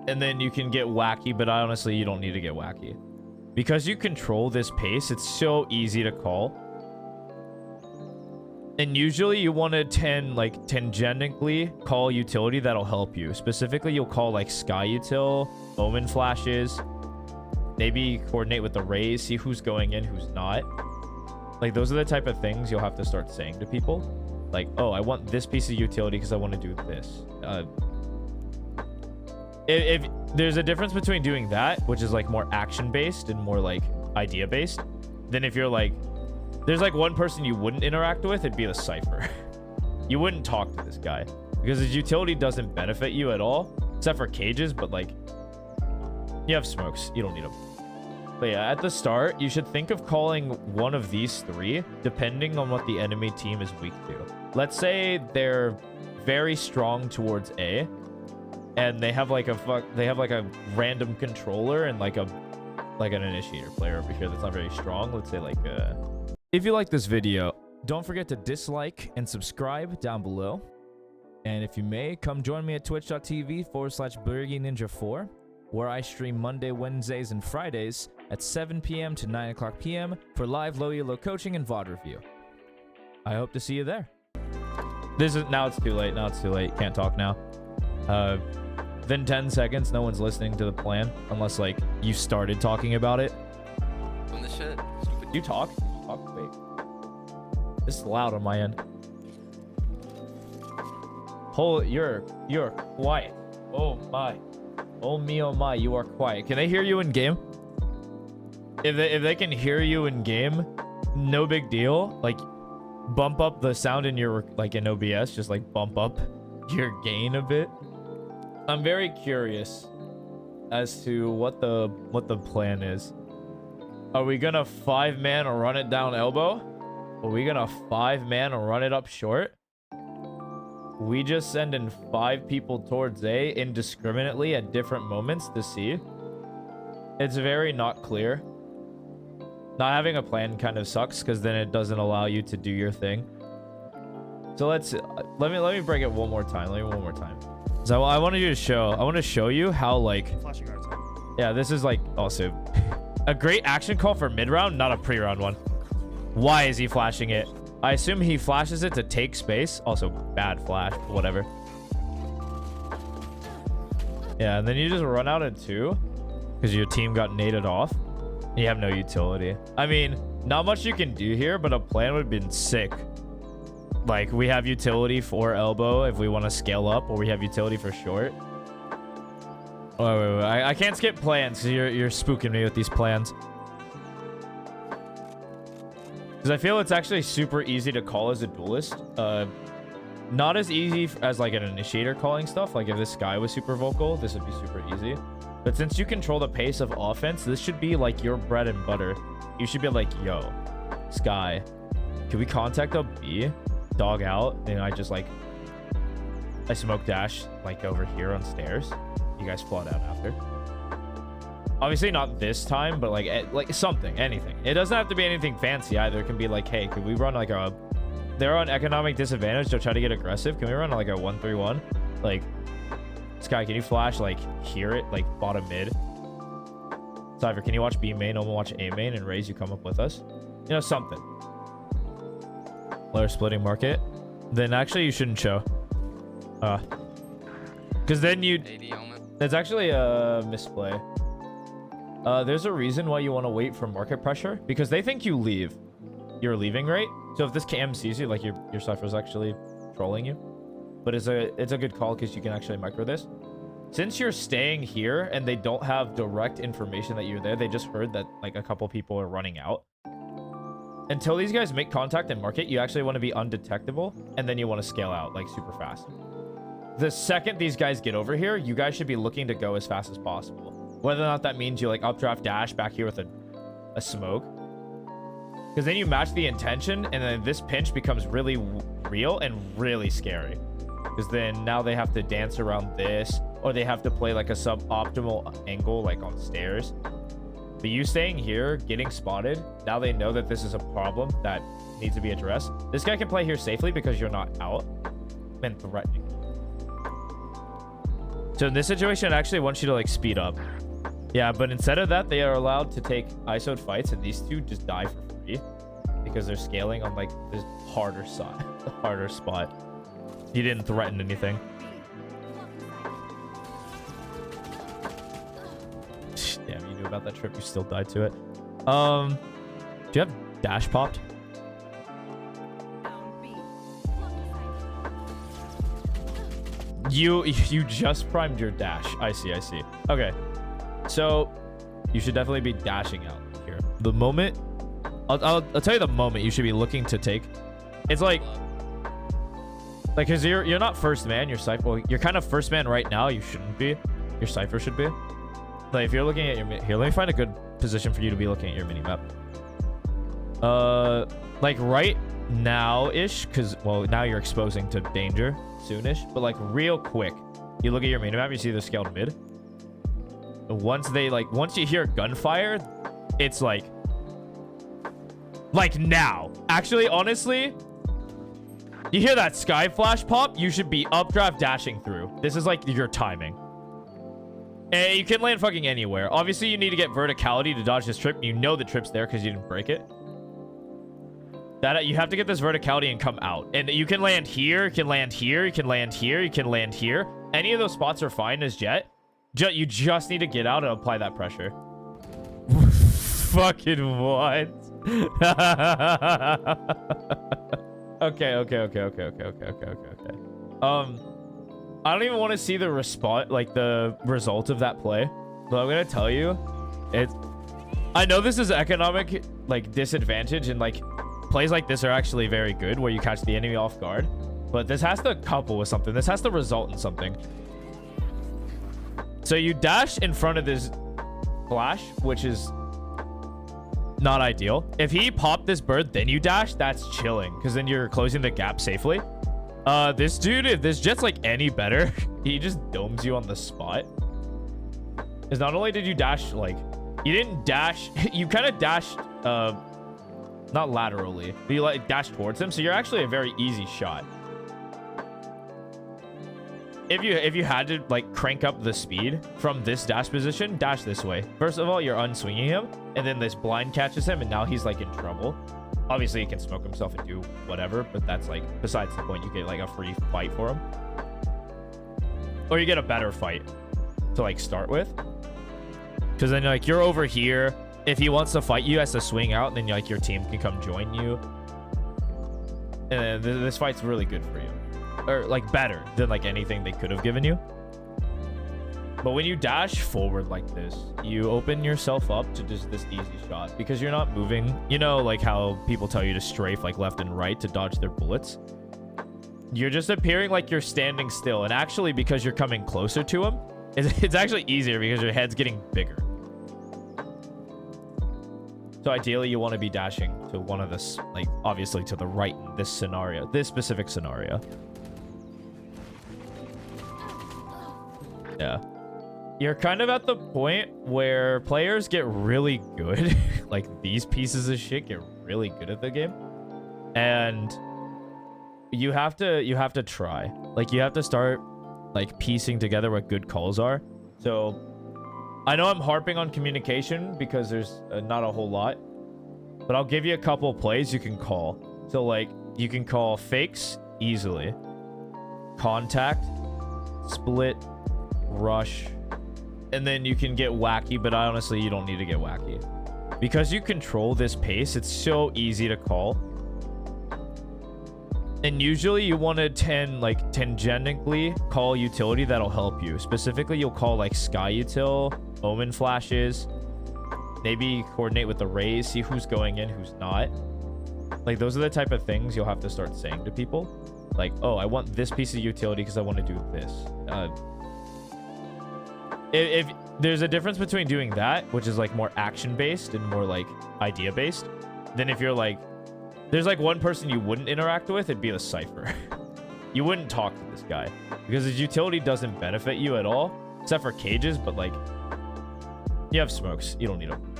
and then you can get wacky, but honestly, you don't need to get wacky. Because you control this pace, it's so easy to call. And usually you want to tangentially call utility that'll help you. Specifically, you'll call like Sky Util, Omen Flashes, maybe coordinate with the rays, see who's going in, who's not. Like, those are the type of things you'll have to start saying to people. Like, oh, I want this piece of utility because I want to do this. If there's a difference between doing that, which is like more action-based and more like idea-based, than if you're like, there's like one person you wouldn't interact with, it'd be the Cypher. You wouldn't talk to this guy because his utility doesn't benefit you at all, except for cages, but like, you have smokes, you don't need them. But yeah, at the start, you should think of calling one of these three, depending on what the enemy team is weak to. Let's say they're very strong towards A, and they have like a random controller and like an initiator player over here that's not very strong. Let's say like if you like this video, don't forget to dislike and subscribe down below. And if you may, come join me at twitch.tv/BurgyNinja4, where I stream Monday, Wednesdays, and Fridays at 7 p.m. to 9 o'clock p.m. for live low elo coaching and VOD review. I hope to see you there. Now it's too late. Can't talk now. Then 10 seconds, no one's listening to the plan unless like you started talking about it. On the shit. You talk? Wait. This is loud on my end. You're quiet. Oh my. Oh me, oh my, you are quiet. Can they hear you in game? If they can hear you in game, no big deal. Like, bump up the sound in your, like in OBS, just like bump up your gain a bit. I'm very curious as to what the plan is. Are we gonna 5-man or run it down elbow? Are we gonna 5-man or run it up short? We just send in 5 people towards A indiscriminately at different moments to see. It's very not clear. Not having a plan kind of sucks because then it doesn't allow you to do your thing. So let me break it one more time. So I want to show you how like, yeah, this is like also a great action call for mid round, not a pre-round one. Why is he flashing it? I assume he flashes it to take space. Also bad flash, whatever. Yeah, and then you just run out in 2 because your team got naded off. You have no utility. I mean, not much you can do here, but a plan would have been sick. Like, we have utility for elbow if we want to scale up, or we have utility for short. Oh, wait. I can't skip plans because you're spooking me with these plans. Because I feel it's actually super easy to call as a duelist. Not as easy as like an initiator calling stuff. Like if this guy was super vocal, this would be super easy. But since you control the pace of offense, this should be like your bread and butter. You should be like, yo, Sky, can we contact a B? Dog out. And I smoke dash like over here on stairs. You guys flood out after. Obviously not this time, but like something, anything. It doesn't have to be anything fancy either. It can be like, hey, could we run like a... They're on economic disadvantage. They'll try to get aggressive. Can we run like a 1-3-1? Like, Sky, can you flash like here it, like bottom mid? Cypher, can you watch B main? Omen watch A main, and Raise, you come up with us. You know, something. Lower splitting market. Then actually you shouldn't show. Because then you... It's actually a misplay. There's a reason why you want to wait for market pressure, because they think you leave. You're leaving, right? So if this cam sees you, like your Cypher's actually trolling you. But it's a good call because you can actually micro this. Since you're staying here and they don't have direct information that you're there, they just heard that like a couple people are running out. Until these guys make contact and market, you actually want to be undetectable, and then you want to scale out like super fast. The second these guys get over here, you guys should be looking to go as fast as possible. Whether or not that means you like updraft dash back here with a smoke. Because then you match the intention, and then this pinch becomes really real and really scary. Because then now they have to dance around this, or they have to play like a suboptimal angle like on stairs. But you staying here, getting spotted, now they know that this is a problem that needs to be addressed. This guy can play here safely because you're not out and threatening. So in this situation, I actually want you to like speed up. Yeah, but instead of that, they are allowed to take ISO'd fights, and these two just die for free because they're scaling on like this harder side, the harder spot. He didn't threaten anything. Damn, you knew about that trip. You still died to it. Do you have dash popped? You just primed your dash. I see. Okay. So you should definitely be dashing out here. The moment I'll tell you the moment you should be looking to take. It's like because you're not first man, you're Cypher. Well, you're kind of first man right now. You shouldn't be. Your Cypher should be. Like if you're looking at your here, let me find a good position for you to be looking at your mini map. Like right now-ish, because well now you're exposing to danger soonish, but like real quick, you look at your mini map, you see the scaled mid. Once you hear gunfire, it's like now. Actually, honestly, you hear that sky flash pop, you should be updraft dashing through. This is like your timing. And you can land fucking anywhere. Obviously, you need to get verticality to dodge this trip. You know the trip's there because you didn't break it. That you have to get this verticality and come out. And you can land here, you can land here, you can land here, you can land here. Any of those spots are fine as Jet. You just need to get out and apply that pressure. Fucking what? Okay. I don't even want to see the response, like the result of that play, but I'm gonna tell you, I know this is economic like disadvantage, and like plays like this are actually very good where you catch the enemy off guard, but this has to couple with something. This has to result in something. So you dash in front of this flash, which is not ideal. If he popped this bird, then you dash, that's chilling, because then you're closing the gap safely. This dude, if this Jet's like any better, he just domes you on the spot. Because not only did you dash, like, you didn't dash, you kind of dashed, not laterally, but you like dashed towards him, so you're actually a very easy shot. If you had to like crank up the speed from this dash position, dash this way. First of all, you're unswinging him, and then this blind catches him, and now he's like in trouble. Obviously, he can smoke himself and do whatever, but that's like besides the point. You get like a free fight for him, or you get a better fight to like start with. Because then like you're over here. If he wants to fight you, he has to swing out, and then like your team can come join you. And this fight's really good for you. Or like better than like anything they could have given you. But when you dash forward like this, you open yourself up to just this easy shot because you're not moving. You know, like how people tell you to strafe like left and right to dodge their bullets. You're just appearing like you're standing still, and actually because you're coming closer to him, it's actually easier because your head's getting bigger. So ideally you want to be dashing to one of this, like obviously to the right in this scenario, this specific scenario. Yeah. You're kind of at the point where players get really good. Like these pieces of shit get really good at the game. And you have to try. Like you have to start like piecing together what good calls are. So I know I'm harping on communication because there's not a whole lot, but I'll give you a couple plays you can call. So like you can call fakes easily, contact, split, rush, and then you can get wacky, but honestly you don't need to get wacky because you control this pace. It's so easy to call, and usually you want to tangentially call utility that'll help you. Specifically, you'll call like sky util, omen flashes, maybe coordinate with the rays, see who's going in, who's not. Like those are the type of things you'll have to start saying to people, like, oh, I want this piece of utility because I want to do this. If there's a difference between doing that, which is like more action based and more like idea based, then if you're like, there's like one person you wouldn't interact with, it'd be the Cypher. You wouldn't talk to this guy because his utility doesn't benefit you at all, except for cages. But like, you have smokes, you don't need them.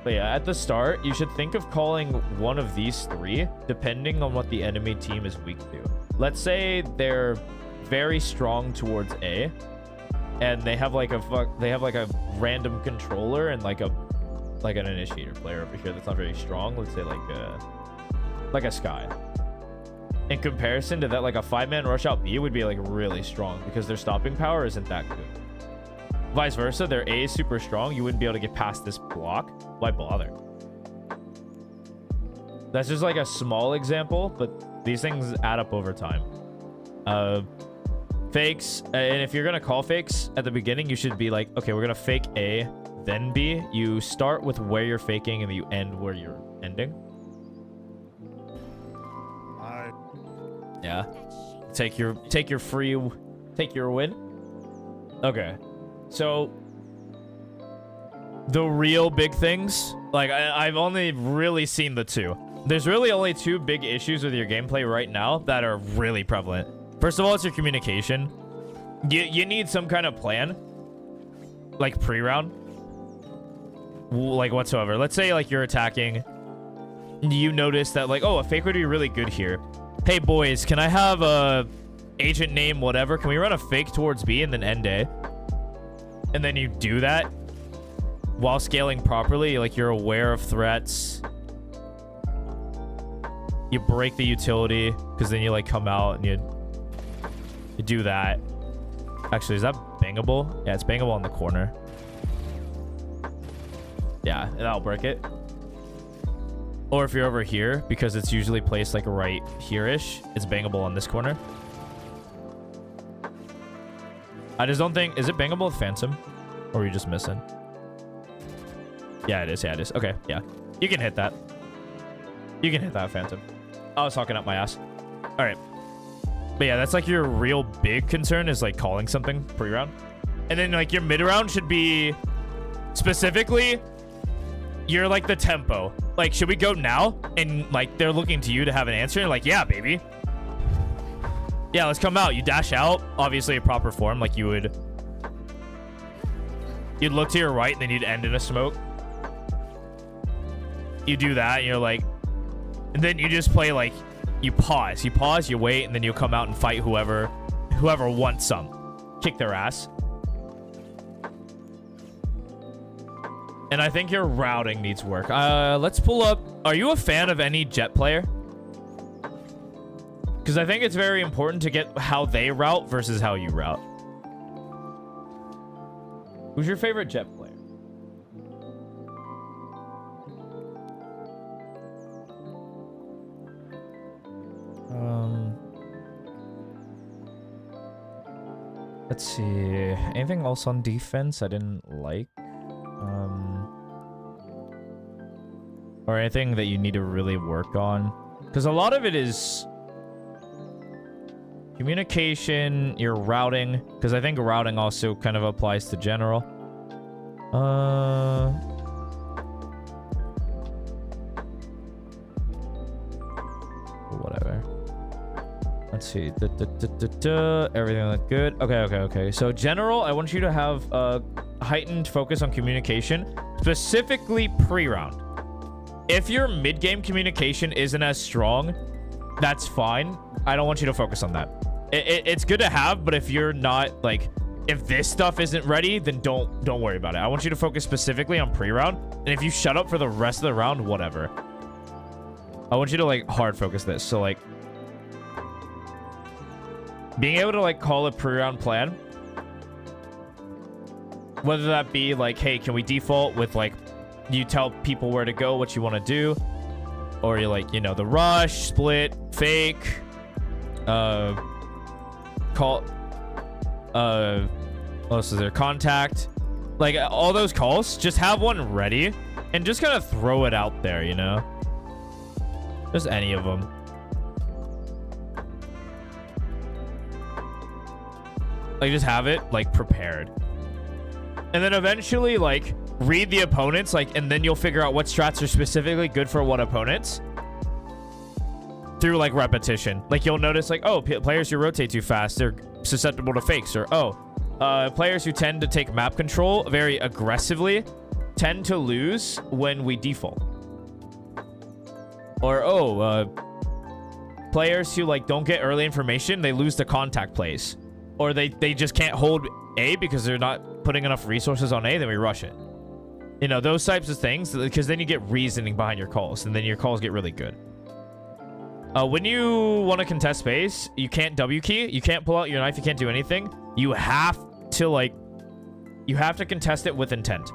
But yeah, at the start, you should think of calling one of these three, depending on what the enemy team is weak to. Let's say they're very strong towards A. and they have like a random controller and like an initiator player over here that's not very strong. Let's say like a Sky. In comparison to that, like a 5-man rush out B would be like really strong because their stopping power isn't that good. Vice versa, their A is super strong. You wouldn't be able to get past this block. Why bother? That's just like a small example, but these things add up over time. Fakes, and if you're gonna call fakes at the beginning, you should be like, okay, we're gonna fake A, then B. You start with where you're faking and you end where you're ending. Yeah. Take your win. Okay. So the real big things, like I've only really seen the two. There's really only two big issues with your gameplay right now that are really prevalent. First of all, it's your communication. You need some kind of plan, like pre-round, like whatsoever. Let's say like you're attacking, you notice that like, oh, a fake would be really good here. Hey boys, can I have a agent name whatever? Can we run a fake towards B and then end A? And then you do that while scaling properly, like you're aware of threats. You break the utility because then you like come out and you do that. Actually, is that bangable? Yeah, it's bangable on the corner. Yeah, and that'll break it. Or if you're over here, because it's usually placed like right here-ish, it's bangable on this corner. I just don't think... Is it bangable with Phantom? Or are you just missing? Yeah, it is. Yeah, it is. Okay, yeah. You can hit that. You can hit that, Phantom. I was talking up my ass. All right. But yeah, that's like your real big concern is like calling something pre-round. And then like your mid-round should be specifically... You're like the tempo. Like, should we go now? And like, they're looking to you to have an answer. And like, yeah, baby. Yeah, let's come out. You dash out. Obviously a proper form. Like you would... You'd look to your right and then you'd end in a smoke. You do that and you're like... And then you just play like... You pause. You pause, you wait, and then you'll come out and fight whoever wants some. Kick their ass. And I think your routing needs work. Let's pull up... Are you a fan of any Jet player? Because I think it's very important to get how they route versus how you route. Who's your favorite Jet player? Let's see. Anything else on defense I didn't like? Or anything that you need to really work on? Because a lot of it is communication, your routing. Because I think routing also kind of applies to general. Whatever. Let's see. Everything looked good. Okay. So general, I want you to have a heightened focus on communication, specifically pre-round. If your mid-game communication isn't as strong, that's fine. I don't want you to focus on that. It's good to have, but if you're not, like, if this stuff isn't ready, then don't worry about it. I want you to focus specifically on pre-round, and if you shut up for the rest of the round, whatever. I want you to, like, hard focus this. So, like, being able to, like, call a pre-round plan, whether that be, like, hey, can we default with, like, you tell people where to go, what you want to do, or you're like, you know, the rush, split, fake, call, what else is there, contact, like all those calls, just have one ready and just kind of throw it out there, you know, just any of them. Like just have it like prepared, and then eventually like read the opponents, like, and then you'll figure out what strats are specifically good for what opponents through like repetition. Like you'll notice like, oh, players who rotate too fast, they're susceptible to fakes, or players who tend to take map control very aggressively tend to lose when we default. Or players who like don't get early information, they lose the contact plays, or they just can't hold A because they're not putting enough resources on A, then we rush it. You know, those types of things, because then you get reasoning behind your calls, and then your calls get really good. When you want to contest space, you can't W key. You can't pull out your knife. You can't do anything. You have to, like, you have to contest it with intent.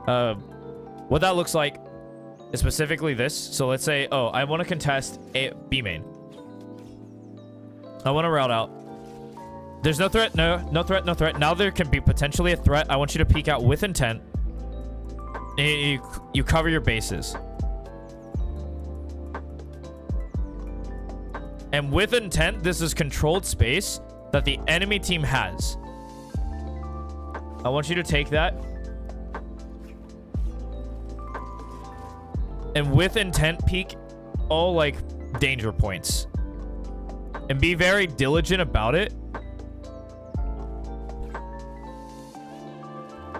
What that looks like is specifically this. So let's say, oh, I want to contest A, B main. I want to route out. There's no threat. No threat. No threat. Now there can be potentially a threat. I want you to peek out with intent. You cover your bases. And with intent, this is controlled space that the enemy team has. I want you to take that. And with intent, peek all, like, danger points. And be very diligent about it.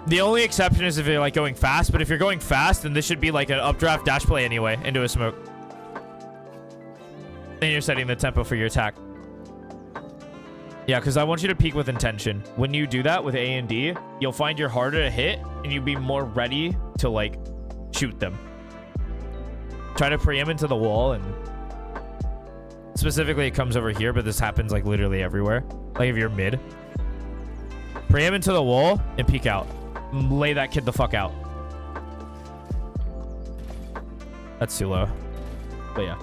The only exception is if you're, like, going fast. But if you're going fast, then this should be, like, an updraft dash play anyway into a smoke. Then you're setting the tempo for your attack. Yeah, because I want you to peek with intention. When you do that with A and D, you'll find you're harder to hit, and you'll be more ready to, like, shoot them. Try to pre-aim into the wall, and specifically it comes over here, but this happens, like, literally everywhere. Like, if you're mid. Pre-aim into the wall and peek out. Lay that kid the fuck out. That's too low. But yeah.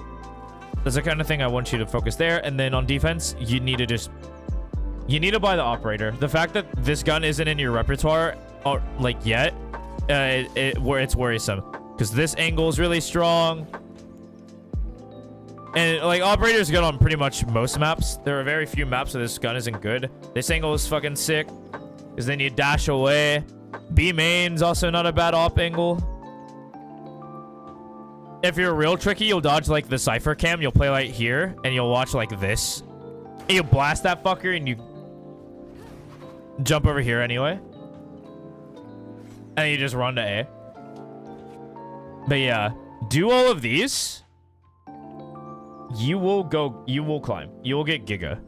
That's the kind of thing I want you to focus there. And then on defense, you need to just... You need to buy the operator. The fact that this gun isn't in your repertoire, or, like, yet, it's worrisome. Because this angle is really strong. And, like, operator's good on pretty much most maps. There are very few maps where this gun isn't good. This angle is fucking sick. Because then you dash away. B main's also not a bad op angle. If you're real tricky, you'll dodge, like, the Cypher cam. You'll play right here, and you'll watch, like, this. And you blast that fucker, and you jump over here anyway. And you just run to A. But yeah, do all of these. You will climb. You will get Giga.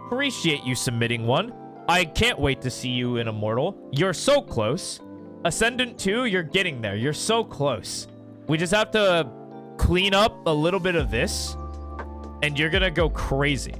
Appreciate you submitting one. I can't wait to see you in Immortal. You're so close. Ascendant 2, you're getting there. You're so close. We just have to clean up a little bit of this, and you're gonna go crazy.